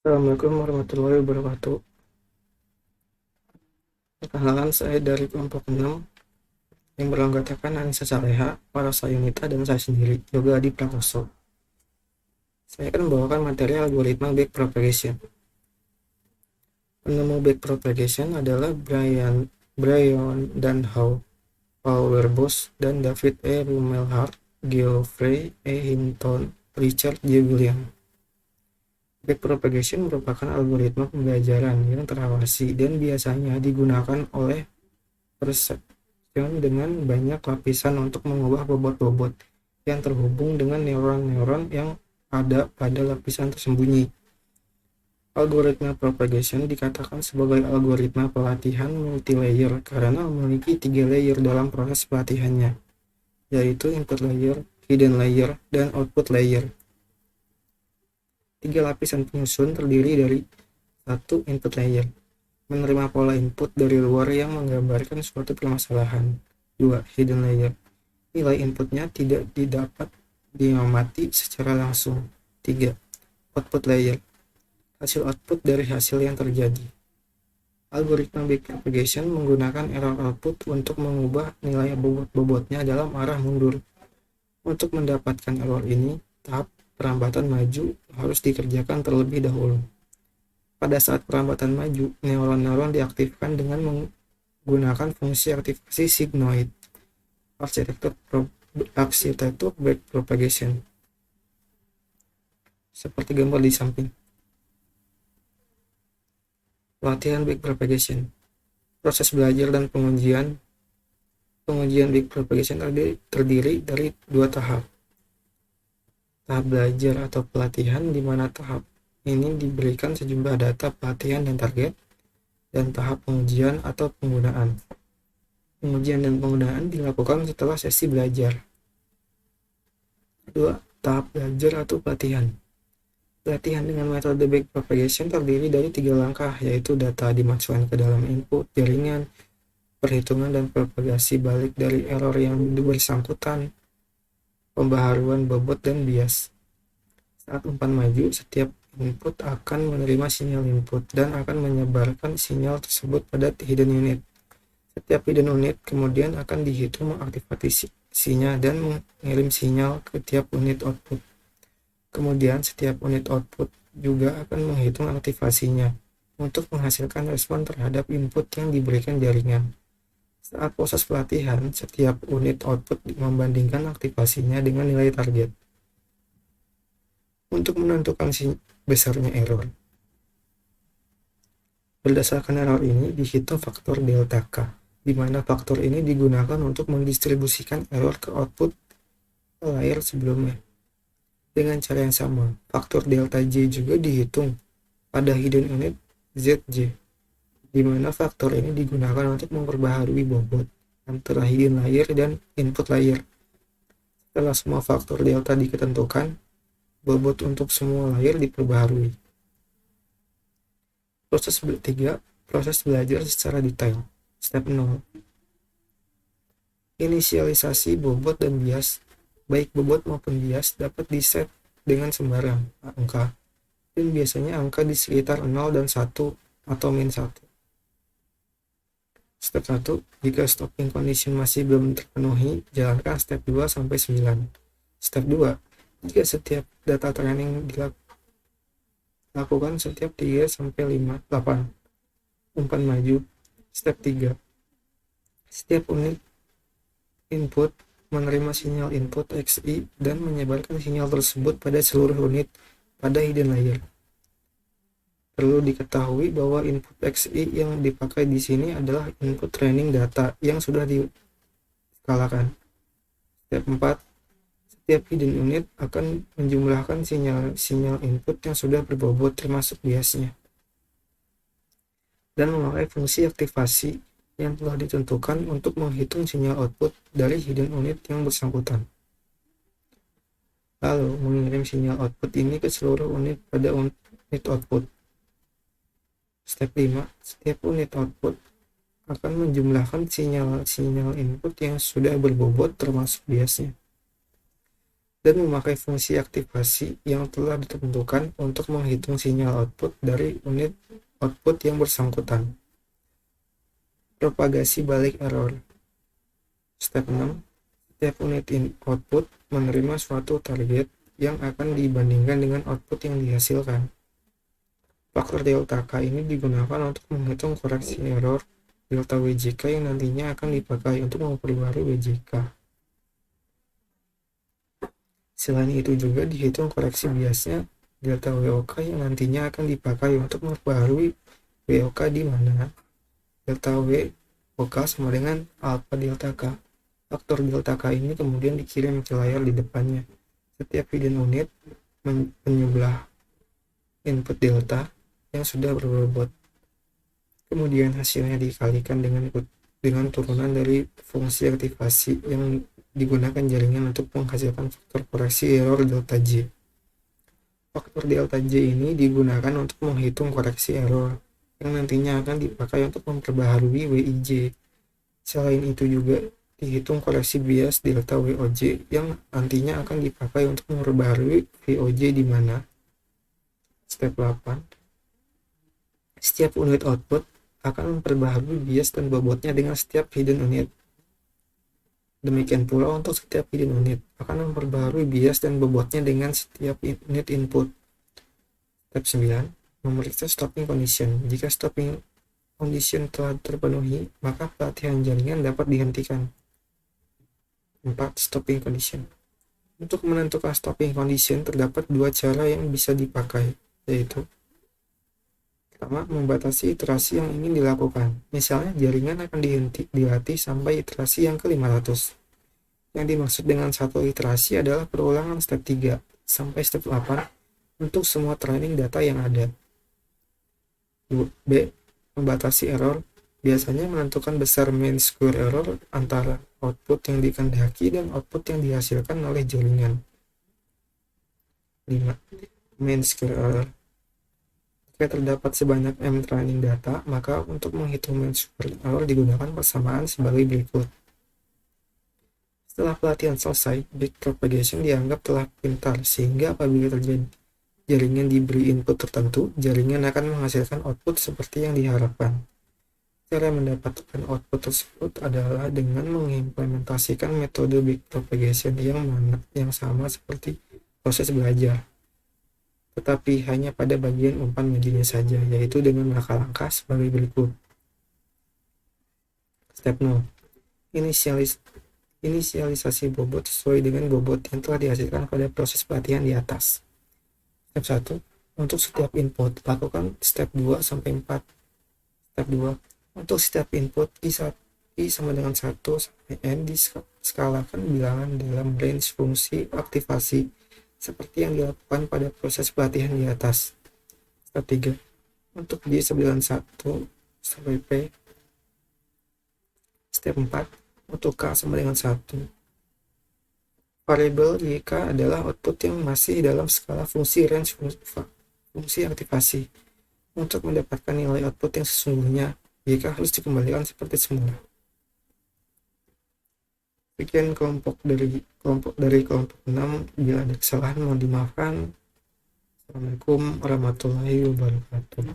Assalamualaikum warahmatullahi wabarakatuh. Perkenalkan, saya dari kelompok 6 yang beranggotakan Anissa Saleha, Parosa Yunita, dan saya sendiri, Yoga Adi Prakoso. Saya akan membawakan materi algoritma backpropagation. Penemu backpropagation adalah Brian dan Paul Bos dan David E. Rumelhart, Geoffrey E. Hinton, Richard J. William. Backpropagation merupakan algoritma pembelajaran yang terawasi dan biasanya digunakan oleh perseptron dengan banyak lapisan untuk mengubah bobot-bobot yang terhubung dengan neuron-neuron yang ada pada lapisan tersembunyi. Algoritma propagation dikatakan sebagai algoritma pelatihan multilayer karena memiliki 3 layer dalam proses pelatihannya, yaitu input layer, hidden layer, dan output layer. 3 lapisan penyusun terdiri dari 1. Input layer, menerima pola input dari luar yang menggambarkan suatu permasalahan. 2. Hidden layer, nilai inputnya tidak didapat diamati secara langsung. 3. Output layer, hasil output dari hasil yang terjadi. Algoritma backpropagation menggunakan error output untuk mengubah nilai bobot-bobotnya dalam arah mundur. Untuk mendapatkan error ini, tahap perambatan maju harus dikerjakan terlebih dahulu. Pada saat perambatan maju, neuron-neuron diaktifkan dengan menggunakan fungsi aktivasi sigmoid, arsitektur backpropagation, seperti gambar di samping. Pelatihan backpropagation, proses belajar dan pengujian backpropagation terdiri dari 2 tahap. Tahap belajar atau pelatihan, di mana tahap ini diberikan sejumlah data pelatihan dan target, dan tahap pengujian atau penggunaan. Pengujian dan penggunaan dilakukan setelah sesi belajar. 2. Tahap belajar atau pelatihan. Pelatihan dengan metode backpropagation terdiri dari 3 langkah, yaitu data dimasukkan ke dalam input jaringan, perhitungan dan propagasi balik dari error yang bersangkutan, pembaharuan bobot dan bias. Saat umpan maju, setiap input akan menerima sinyal input dan akan menyebarkan sinyal tersebut pada hidden unit. Setiap hidden unit kemudian akan dihitung mengaktifasinya dan mengirim sinyal ke tiap unit output. Kemudian setiap unit output juga akan menghitung aktivasinya untuk menghasilkan respon terhadap input yang diberikan jaringan. Saat proses pelatihan, setiap unit output membandingkan aktivasinya dengan nilai target untuk menentukan besarnya error. Berdasarkan error ini dihitung faktor delta K, di mana faktor ini digunakan untuk mendistribusikan error ke output layer sebelumnya. Dengan cara yang sama, faktor delta J juga dihitung pada hidden unit ZJ, di mana faktor ini digunakan untuk memperbaharui bobot antara hidden layer dan input layer. Setelah semua faktor delta ditentukan, bobot untuk semua layer diperbaharui. Proses 3. Proses belajar secara detail. Step 0. Inisialisasi bobot dan bias, baik bobot maupun bias, dapat diset dengan sembarang angka, dan biasanya angka di sekitar 0 dan 1 atau min 1. Step 1. Jika stopping condition masih belum terpenuhi, jalankan step 2 sampai 9. Step 2. Jika setiap data training dilakukan setiap 3 sampai 8 umpan maju. Step 3. Setiap unit input menerima sinyal input XI dan menyebarkan sinyal tersebut pada seluruh unit pada hidden layer. Perlu diketahui bahwa input XI yang dipakai di sini adalah input training data yang sudah diskalakan. Step 4. Setiap hidden unit akan menjumlahkan sinyal input yang sudah berbobot termasuk biasnya, dan memakai fungsi aktivasi yang telah ditentukan untuk menghitung sinyal output dari hidden unit yang bersangkutan, lalu mengirim sinyal output ini ke seluruh unit pada unit output. Step 5. Setiap unit output akan menjumlahkan sinyal input yang sudah berbobot termasuk biasnya, dan memakai fungsi aktivasi yang telah ditentukan untuk menghitung sinyal output dari unit output yang bersangkutan. Propagasi balik error. Step 6. Setiap unit output menerima suatu target yang akan dibandingkan dengan output yang dihasilkan. Faktor delta K ini digunakan untuk menghitung koreksi error delta WJK yang nantinya akan dipakai untuk memperbarui WJK. Selain itu juga dihitung koreksi biasnya delta WOK yang nantinya akan dipakai untuk memperbarui WOK di mana delta WOK sama dengan alpha delta K. Faktor delta K ini kemudian dikirim ke layar di depannya. Setiap hidden unit menyebelah input delta yang sudah berbobot. Kemudian hasilnya dikalikan dengan turunan dari fungsi aktivasi yang digunakan jaringan untuk menghasilkan faktor koreksi error delta J. Faktor delta J ini digunakan untuk menghitung koreksi error yang nantinya akan dipakai untuk memperbaharui WIJ. Selain itu juga dihitung koreksi bias delta WOJ yang nantinya akan dipakai untuk memperbaharui VOJ di mana. Step 8. Setiap unit output akan memperbaharui bias dan bobotnya dengan setiap hidden unit. Demikian pula untuk setiap hidden unit akan memperbaharui bias dan bobotnya dengan setiap unit input. Step 9. Memeriksa stopping condition. Jika stopping condition telah terpenuhi, maka pelatihan jaringan dapat dihentikan. 4. Stopping condition. Untuk menentukan stopping condition terdapat dua cara yang bisa dipakai, yaitu pertama, membatasi iterasi yang ingin dilakukan. Misalnya, jaringan akan dilatih sampai iterasi yang ke-500. Yang dimaksud dengan satu iterasi adalah perulangan step 3 sampai step 8 untuk semua training data yang ada. B. Membatasi error. Biasanya menentukan besar mean square error antara output yang dikehendaki dan output yang dihasilkan oleh jaringan. 5. Mean square error. Jika terdapat sebanyak M training data, maka untuk menghitung mean square error digunakan persamaan sebagai berikut. Setelah pelatihan selesai, backpropagation dianggap telah pintar, sehingga apabila terjadi jaringan diberi input tertentu, jaringan akan menghasilkan output seperti yang diharapkan. Cara mendapatkan output tersebut adalah dengan mengimplementasikan metode backpropagation yang sama seperti proses belajar, tetapi hanya pada bagian umpan medianya saja, yaitu dengan langkah-langkah sebagai berikut. Step 0. Inisialisasi bobot sesuai dengan bobot yang telah dihasilkan pada proses pelatihan di atas. Step 1. Untuk setiap input, lakukan step 2 sampai 4. Step 2. Untuk setiap input, I sama dengan 1 sampai N diskalakan bilangan dalam range fungsi aktivasi seperti yang dilakukan pada proses pelatihan di atas. Step 3. Untuk J91 sampai P. Step 4. Untuk K sama dengan 1. Variabel YK adalah output yang masih dalam skala fungsi range fungsi aktivasi. Untuk mendapatkan nilai output yang sesungguhnya, YK harus dikembalikan seperti semula. Sekian kelompok dari kelompok 6. Bila ada kesalahan mohon dimaafkan. Assalamualaikum warahmatullahi wabarakatuh.